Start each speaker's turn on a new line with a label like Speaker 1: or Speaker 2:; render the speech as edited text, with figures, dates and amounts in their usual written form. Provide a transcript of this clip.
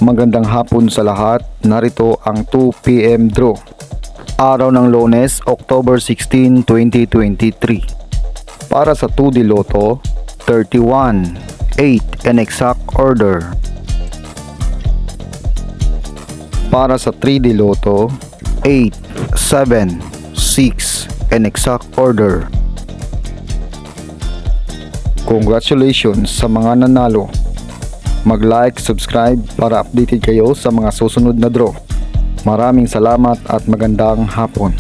Speaker 1: Magandang hapon sa lahat. Narito ang 2 PM draw. Araw ng Lunes, October 16, 2023. Para sa 2D Lotto, 31, 8 in exact order. Para sa 3D Lotto, 8, 7, 6 in exact order. Congratulations sa mga nanalo. Mag-like, subscribe para updated kayo sa mga susunod na draw. Maraming salamat at magandang hapon.